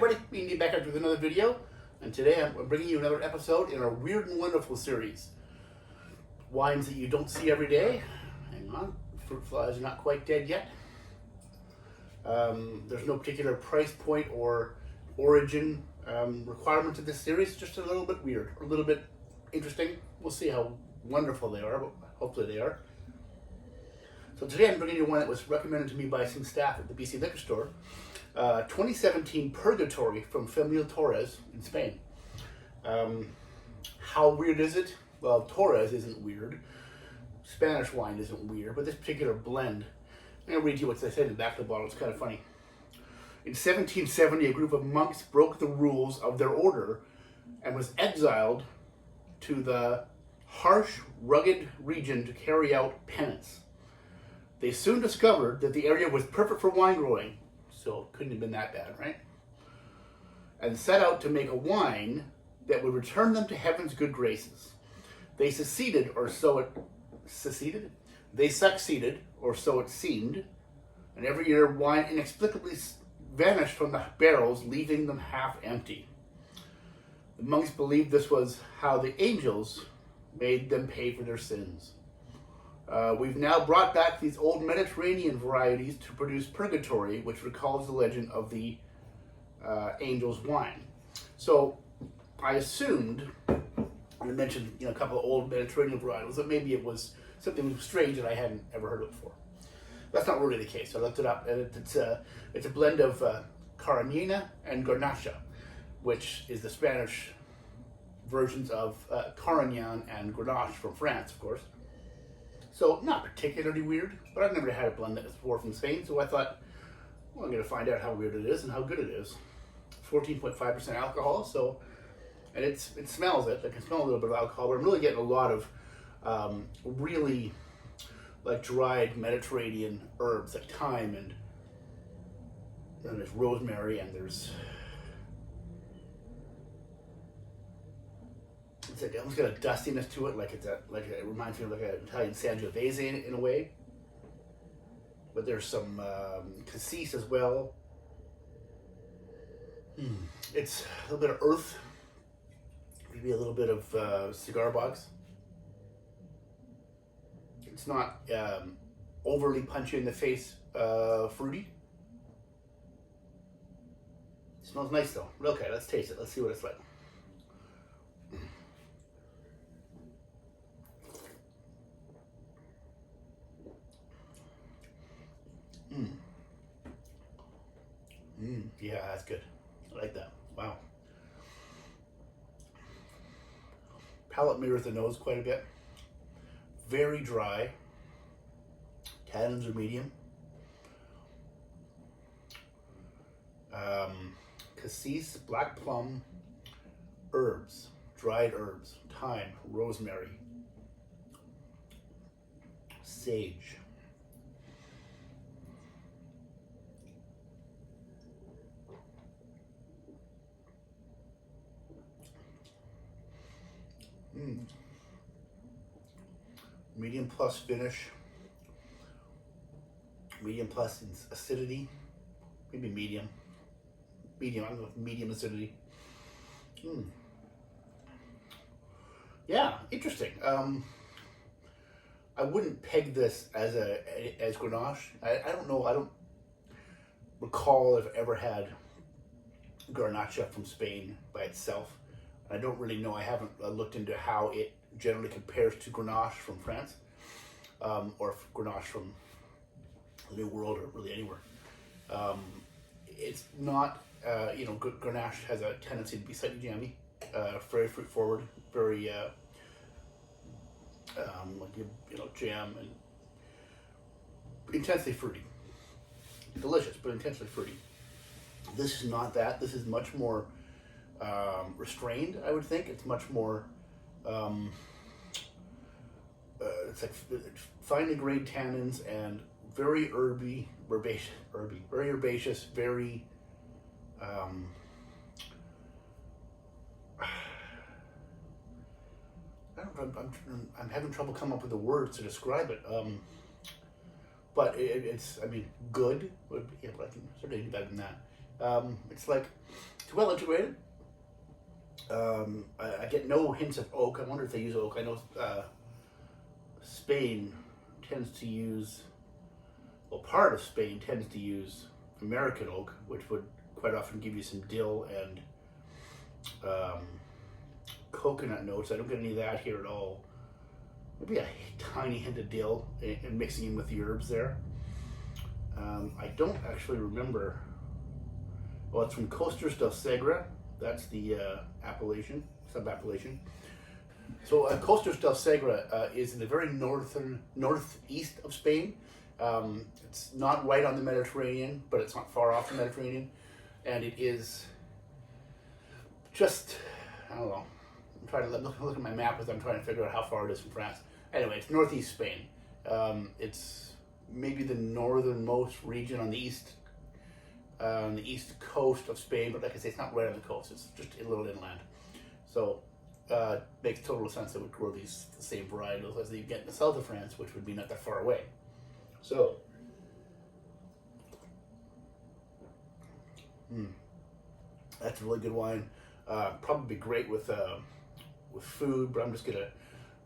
everybody, me and back up with another video, and today I'm bringing you another episode in our Weird and Wonderful series. Wines that you don't see every day. Hang on, fruit flies are not quite dead yet. There's no particular price point or origin requirement to this series, it's just a little bit weird, a little bit interesting. We'll see how wonderful they are, but hopefully they are. So today I'm bringing you one that was recommended to me by some staff at the BC Liquor Store. 2017 Purgatory from Familia Torres in Spain. How weird is it? Well, Torres isn't weird. Spanish wine isn't weird, but this particular blend, I'm going to read you what they said in the back of the bottle. It's kind of funny. In 1770, a group of monks broke the rules of their order and was exiled to the harsh, rugged region to carry out penance. They soon discovered that the area was perfect for wine growing, so it couldn't have been that bad, right? And set out to make a wine that would return them to heaven's good graces. They succeeded, or so it succeeded. They succeeded, or so it seemed, and every year wine inexplicably vanished from the barrels, leaving them half empty. The monks believed this was how the angels made them pay for their sins. We've now brought back these old Mediterranean varieties to produce Purgatory, which recalls the legend of the angel's wine. So I assumed, I mentioned a couple of old Mediterranean varietals, that maybe it was something strange that I hadn't ever heard of before. That's not really the case. I looked it up, and it's a blend of Cariñena and Garnacha, which is the Spanish versions of Carignan and Grenache from France, of course. So not particularly weird, but I've never had a blend that was before from Spain, so I thought, well, I'm going to find out how weird it is and how good it is. 14.5% alcohol, so, and it smells it. I can smell a little bit of alcohol, but I'm really getting a lot of really like dried Mediterranean herbs like thyme, and then there's rosemary, and there's, it's like, almost got a dustiness to it, like it reminds me of like an Italian Sangiovese in a way. But there's some cassis as well. It's a little bit of earth, maybe a little bit of cigar box. It's not overly punchy in the face, fruity. It smells nice though. Okay, let's taste it. Let's see what it's like. Yeah, that's good. I like that. Wow. Palate mirrors the nose quite a bit. Very dry. Tannins are medium. Cassis, black plum, herbs, dried herbs, thyme, rosemary, sage. Medium plus finish, medium plus acidity, maybe medium, I don't know, medium acidity. Yeah, interesting. I wouldn't peg this as Grenache. I don't know, I don't recall if I've ever had Garnacha from Spain by itself. I don't really know, I haven't looked into how it generally compares to Grenache from France, or Grenache from the New World, or really anywhere. It's not, Grenache has a tendency to be slightly jammy, very fruit forward, very, jam, and intensely fruity. Delicious, but intensely fruity. This is not that. This is much more restrained, I would think. It's much more, it's like finely grained tannins and very very herbaceous, very, I'm having trouble coming up with the words to describe it. But it's, I mean, good. Yeah, but I can certainly do better than that. It's like, it's well integrated. I get no hints of oak. I wonder if they use oak. I know Spain tends to use, well, part of Spain tends to use American oak, which would quite often give you some dill and coconut notes. I don't get any of that here at all. Maybe a tiny hint of dill and mixing in with the herbs there. I don't actually remember. Well, it's from Costas del Segre. That's the appellation, sub-appellation. So Costas del Segre is in the very northeast of Spain. It's not right on the Mediterranean, but it's not far off the Mediterranean. And it is just, I don't know, I'm trying to look at my map as I'm trying to figure out how far it is from France. Anyway, it's northeast Spain. It's maybe the northernmost region on the east coast of Spain, but like I say, it's not right on the coast. It's just a little inland. So makes total sense that we grow the same varietals as you get in the south of France, which would be not that far away. So, that's a really good wine. Probably great with food, but I'm just gonna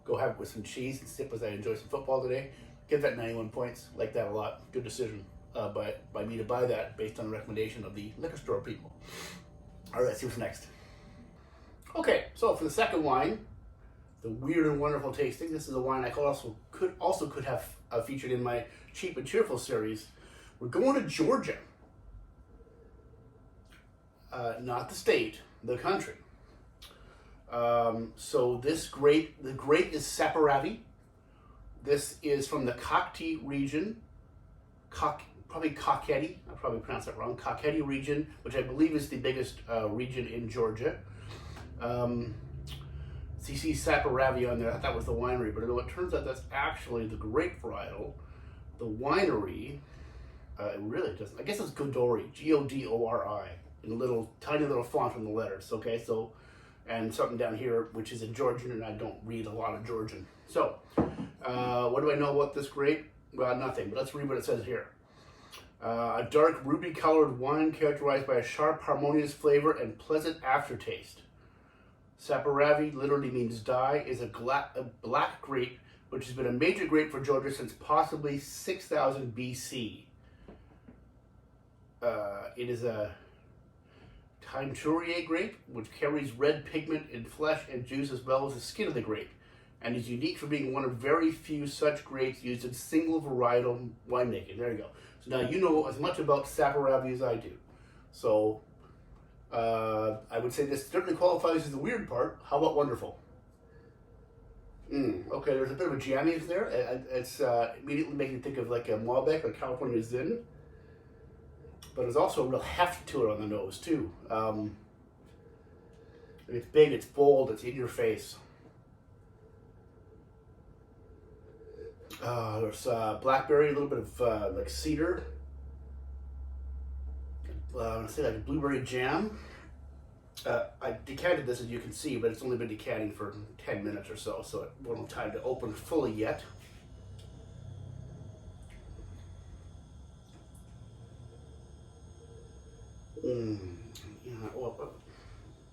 go have it with some cheese and sip as I enjoy some football today. Give that 91 points. Like that a lot. Good decision by me to buy that based on the recommendation of the liquor store people. All right, let's see what's next. Okay, so for the second wine, the weird and wonderful tasting. This is a wine I could have featured in my cheap and cheerful series. We're going to Georgia, not the state, the country. So the grape is Saperavi. This is from the Cocktail region, probably Kakheti. I probably pronounced that wrong. Kakheti region, which I believe is the biggest region in Georgia. So you see Saperavi on there. I thought that was the winery, but it turns out that's actually the grape varietal. The winery, it really doesn't. I guess it's Godori, Godori, in tiny little font on the letters. Okay, so, and something down here which is in Georgian, and I don't read a lot of Georgian. So, what do I know about this grape? Well, nothing. But let's read what it says here. A dark ruby-colored wine characterized by a sharp, harmonious flavor and pleasant aftertaste. Saperavi literally means dye, is a black grape which has been a major grape for Georgia since possibly 6000 BC. It is a Teinturier grape which carries red pigment in flesh and juice as well as the skin of the grape, and is unique for being one of very few such grapes used in single varietal winemaking. There you go. So now you know as much about Saperavi as I do. So I would say this certainly qualifies as the weird part. How about wonderful? Okay, there's a bit of a jamminess there. It's immediately making me think of like a Malbec or California Zin. But there's also a real heft to it on the nose too. It's big, it's bold, it's in your face. There's blackberry, a little bit of like cedar. I say like blueberry jam. I decanted this, as you can see, but it's only been decanting for 10 minutes or so, so it won't have time to open fully yet. Yeah, well,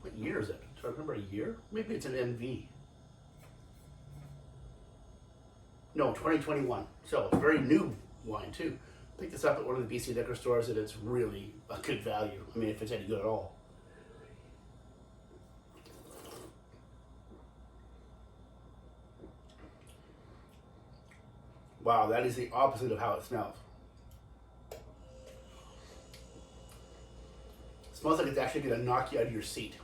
what year is it? Do I remember a year? Maybe it's an NV. No, 2021. So it's a very new wine too. Picked this up at one of the BC liquor stores, and it's really a good value. I mean, if it's any good at all. Wow, that is the opposite of how it smells. It smells like it's actually going to knock you out of your seat.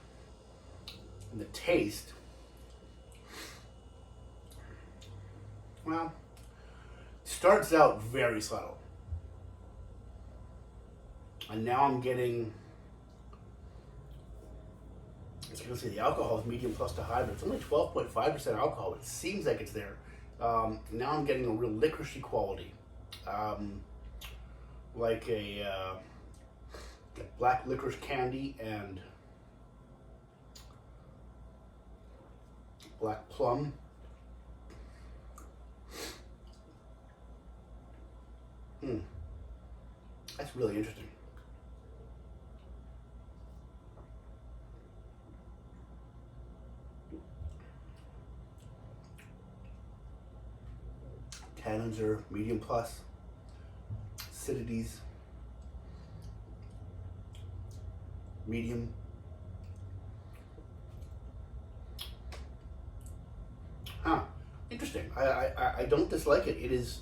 And the taste, well, starts out very subtle. And now I'm getting, as you can see, the alcohol is medium plus to high, but it's only 12.5% alcohol. It seems like it's there. Now I'm getting a real licoricey quality, like a black licorice candy and black plum. That's really interesting. Tannins are medium plus. Acidities, medium. Huh. Interesting. I don't dislike it. It is,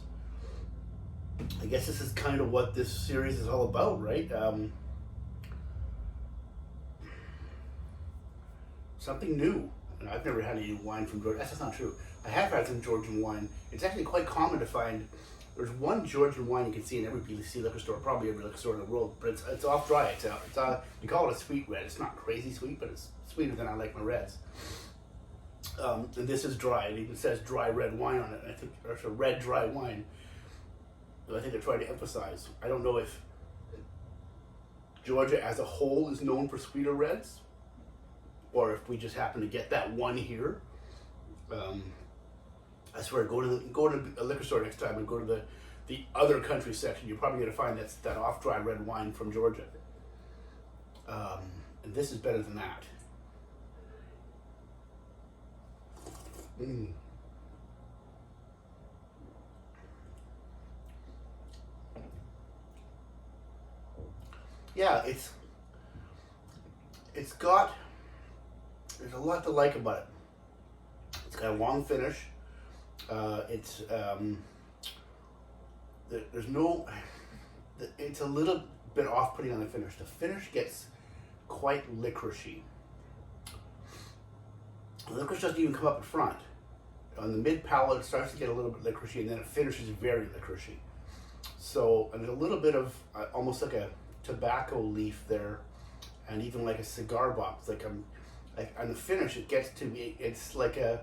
I guess this is kind of what this series is all about, right? Something new. And I've never had any wine from Georgia. That's just not true. I have had some Georgian wine. It's actually quite common to find. There's one Georgian wine you can see in every BC liquor store, probably every liquor store in the world, but it's off dry. It's you call it a sweet red. It's not crazy sweet, but it's sweeter than I like my reds. And this is dry. It even says dry red wine on it. I think it's a red dry wine. I think they're trying to emphasize. I don't know if Georgia as a whole is known for sweeter reds, or if we just happen to get that one here. I swear, go to a liquor store next time and go to the other country section. You're probably going to find that off dry red wine from Georgia. And this is better than that. Yeah, it's got, there's a lot to like about it. It's got a long finish. There's no, it's a little bit off-putting on the finish. The finish gets quite licoricey. The licorice doesn't even come up in front. On the mid palate, it starts to get a little bit licoricey, and then it finishes very licoricey. So, and there's a little bit of almost like a tobacco leaf there, and even like a cigar box. Like on the finish, it gets to be. It's like if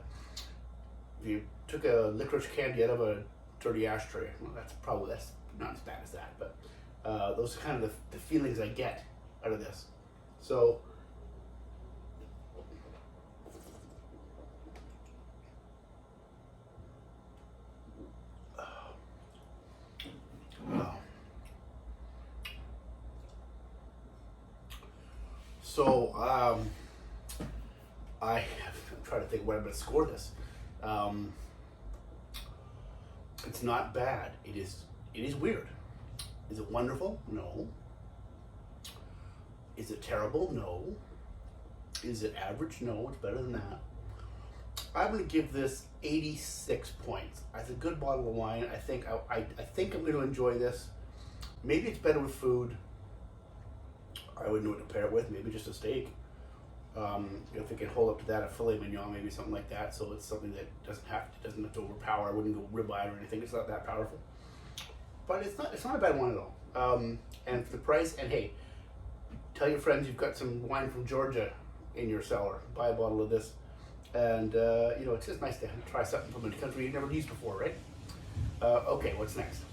you took a licorice candy out of a dirty ashtray. Well, that's not as bad as that, but those are kind of the feelings I get out of this. So. So, I'm trying to think what I'm going to score this. It's not bad. It is weird. Is it wonderful? No. Is it terrible? No. Is it average? No, it's better than that. I'm going to give this 86 points. It's a good bottle of wine. I think I think I'm going to enjoy this. Maybe it's better with food. I wouldn't know what to pair it with. Maybe just a steak. If it can hold up to that, a filet mignon, maybe something like that. So it's something that doesn't have to overpower. I wouldn't go ribeye or anything. It's not that powerful. But it's not a bad wine at all. And for the price, and hey, tell your friends you've got some wine from Georgia in your cellar. Buy a bottle of this. And it's just nice to try something from a country you've never used before, right? Okay, what's next?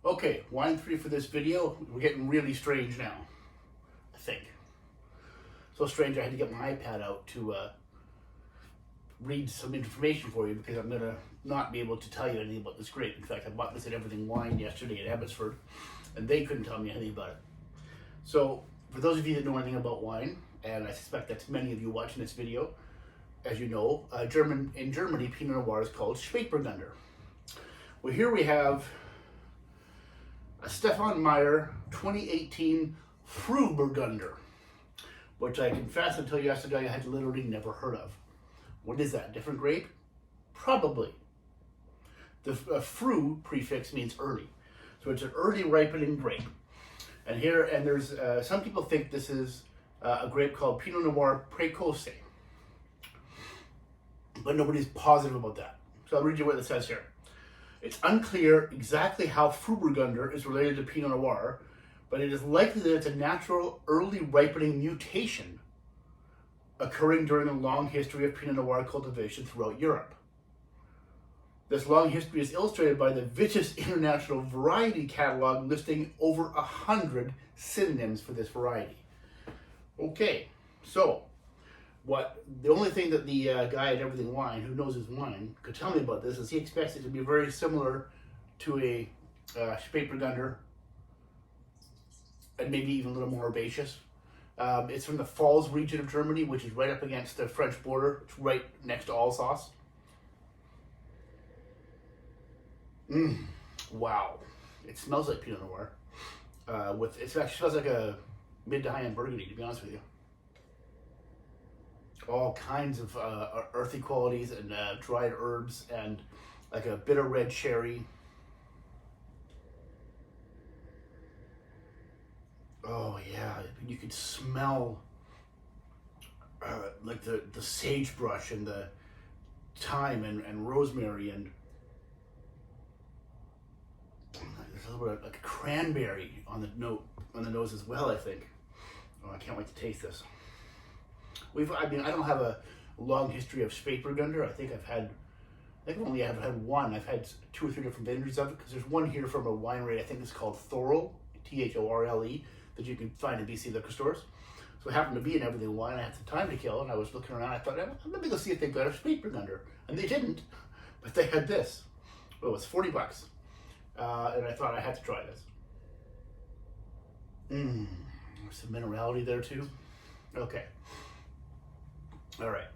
Okay, wine 3 for this video. We're getting really strange now, I think. So strange I had to get my iPad out to read some information for you, because I'm going to not be able to tell you anything about this grape. In fact, I bought this at Everything Wine yesterday at Abbotsford, and they couldn't tell me anything about it. So, for those of you that know anything about wine, and I suspect that's many of you watching this video, as you know, in Germany, Pinot Noir is called Spätburgunder. Well, here we have a Stefan Meyer 2018 Frühburgunder, which I confess until yesterday I had literally never heard of. What is that? Different grape? Probably. The Früh prefix means early, so it's an early ripening grape. And there's some people think this is a grape called Pinot Noir Précoce, but nobody's positive about that. So I'll read you what it says here. It's unclear exactly how Frühburgunder is related to Pinot Noir, but it is likely that it's a natural early ripening mutation occurring during a long history of Pinot Noir cultivation throughout Europe. This long history is illustrated by the Vitis International Variety Catalog listing over 100 synonyms for this variety. Okay, so the only thing that the guy at Everything Wine, who knows his wine, could tell me about this is he expects it to be very similar to a Spätburgunder, and maybe even a little more herbaceous. It's from the Pfalz region of Germany, which is right up against the French border. It's right next to Alsace. Mm. Wow. It smells like Pinot Noir. It actually smells like a mid to high end Burgundy, to be honest with you. All kinds of earthy qualities and dried herbs and like a bitter red cherry. Oh yeah, you could smell like the sagebrush and the thyme and rosemary and there's a little bit of like cranberry on the nose as well. I think. Oh, I can't wait to taste this. I don't have a long history of Spätburgunder. I think I've only ever had one. I've had 2 or 3 different vineyards of it because there's one here from a winery. I think it's called Thorle, Thorle, that you can find in BC liquor stores. So it happened to be in Everything Wine. I had some time to kill, and I was looking around. I thought, let me go see if they've got a Spätburgunder, and they didn't, but they had this. Well, it was $40, and I thought I had to try this. There's some minerality there too. Okay. All right.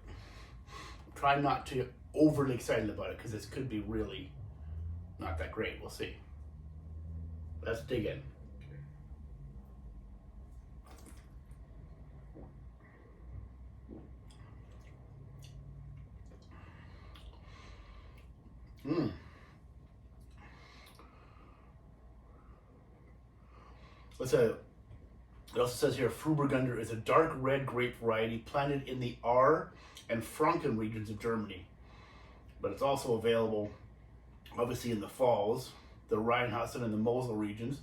Try not to get overly excited about it because this could be really not that great. We'll see. Let's dig in. It also says here, Frühburgunder is a dark red grape variety planted in the Ahr and Franken regions of Germany. But it's also available, obviously, in the Pfalz, the Rheinhessen, and the Mosel regions.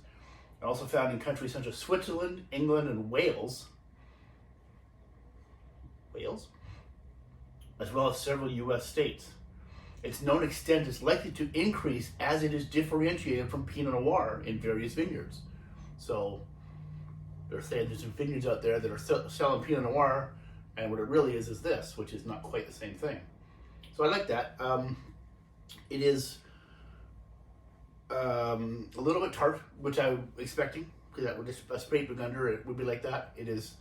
And also found in countries such as Switzerland, England, and Wales. As well as several U.S. states. Its known extent is likely to increase as it is differentiated from Pinot Noir in various vineyards. So they're saying there's some vineyards out there that are selling Pinot Noir, and what it really is this, which is not quite the same thing. So I like that. It is a little bit tart, which I was expecting, because that would just a Spätburgunder, it would be like that. It is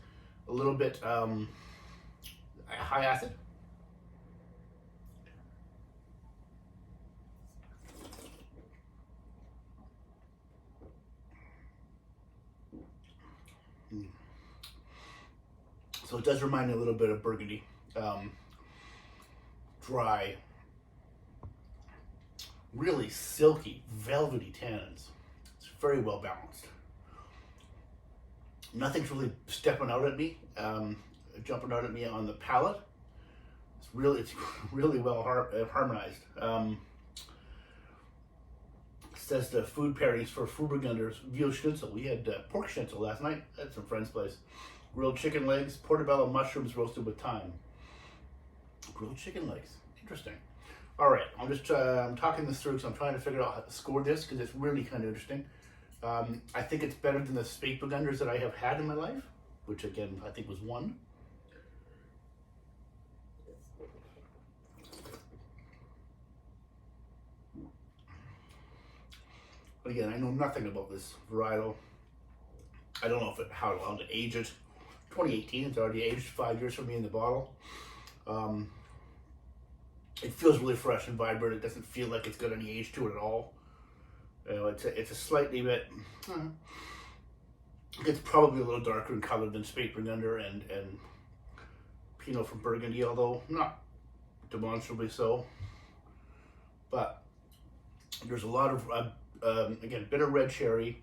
a little bit high acid. So it does remind me a little bit of Burgundy. Dry, really silky, velvety tannins. It's very well balanced. Nothing's really stepping out at me, jumping out at me on the palate. It's really well harmonized. Says the food pairings for Frühburgunder's veal schnitzel. We had pork schnitzel last night at some friend's place. Grilled chicken legs, portobello mushrooms roasted with thyme. Grilled chicken legs. Interesting. All right, I'm talking this through because I'm trying to figure out how to score this because it's really kind of interesting. I think it's better than the Spätburgunders that I have had in my life, which again, I think was 1. But again, I know nothing about this varietal. I don't know how long to age it. 2018, it's already aged 5 years for me in the bottle. It feels really fresh and vibrant. It doesn't feel like it's got any age to it at all. It's a slightly bit. It's probably a little darker in color than Spätburgunder and Pinot from Burgundy, although not demonstrably so. But there's a lot of again, bitter red cherry,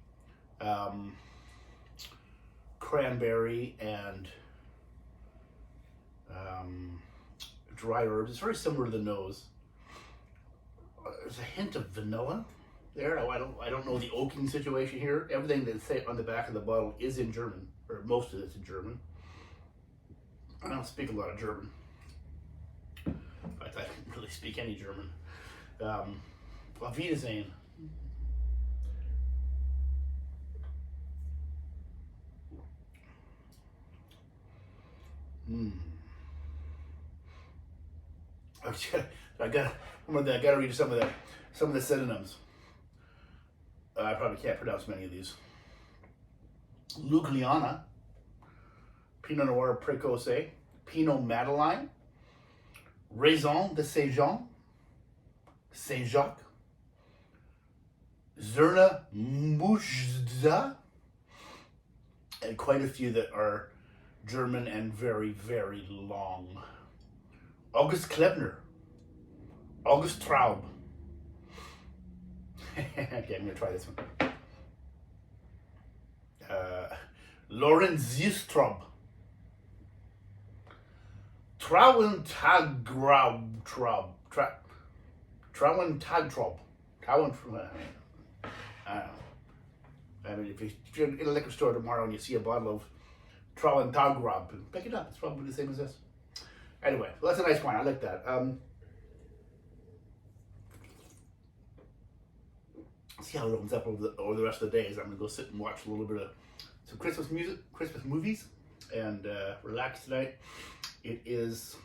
cranberry, and dry herbs. It's very similar to the nose. There's a hint of vanilla there. I don't know the oaking situation here. Everything that's on the back of the bottle is in German, or most of it's in German. I don't speak a lot of German. In fact, I don't really speak any German. Auf Wiedersehen. Okay, I gotta read some of the synonyms. I probably can't pronounce many of these. Lugliana, Pinot Noir Précoce, Pinot Madeleine, Raison de Saint-Jean, Saint-Jacques, Zerna Mujza, and quite a few that are German and very, very long. August Klebner, August Traub. Okay, I'm going to try this one. Lauren Zistrob. Trauentagtraub. Trauentagtraub. I don't know. I mean, if you're in a liquor store tomorrow and you see a bottle of Trauentagtraub, pick it up. It's probably the same as this. Anyway, well, that's a nice wine. I like that. See how it opens up over the rest of the day. Is I'm gonna go sit and watch a little bit of some Christmas music, Christmas movies, and relax tonight. It is,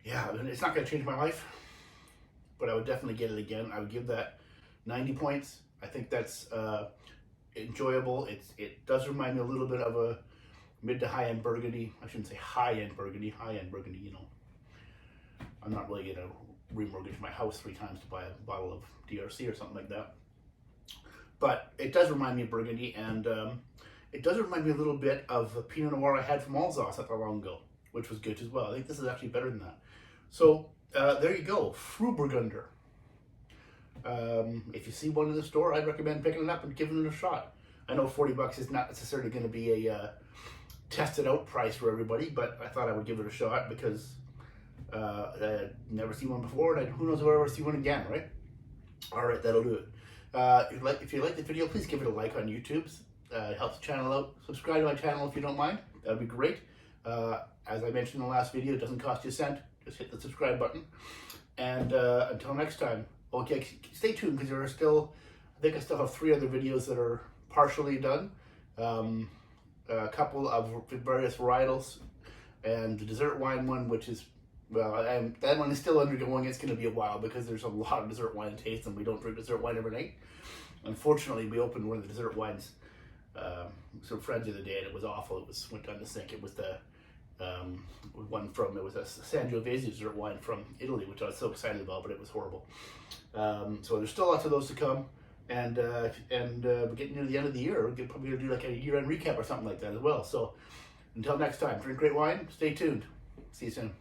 yeah, it's not gonna change my life, but I would definitely get it again. I would give that 90 points. I think that's enjoyable. It does remind me a little bit of a mid to high end Burgundy. I shouldn't say high end Burgundy. High end Burgundy, you know. I'm not really gonna remortgage my house 3 times to buy a bottle of DRC or something like that. But it does remind me of Burgundy, and it does remind me a little bit of the Pinot Noir I had from Alsace not that long ago, which was good as well. I think this is actually better than that. So there you go, Frühburgunder. If you see one in the store, I'd recommend picking it up and giving it a shot. I know 40 bucks is not necessarily going to be a tested out price for everybody, but I thought I would give it a shot because I'd never seen one before, and who knows if I'll ever see one again, right? All right, that'll do it. If you like the video, please give it a like on YouTube. It helps the channel out. Subscribe to my channel if you don't mind. That would be great. As I mentioned in the last video, it doesn't cost you a cent. Just hit the subscribe button. And until next time, okay, stay tuned because there are still, I think I still have 3 other videos that are partially done. A couple of various varietals, and the dessert wine one, which is, well, that one is still undergoing. It's going to be a while because there's a lot of dessert wine to taste, and we don't drink dessert wine every night. Unfortunately, we opened one of the dessert wines, some friends the other day, and it was awful. It went down the sink. It was the one from, it was a Sangiovese dessert wine from Italy, which I was so excited about, but it was horrible. So there's still lots of those to come, and we're getting near the end of the year. We're probably going to do like a year-end recap or something like that as well. So until next time, drink great wine. Stay tuned. See you soon.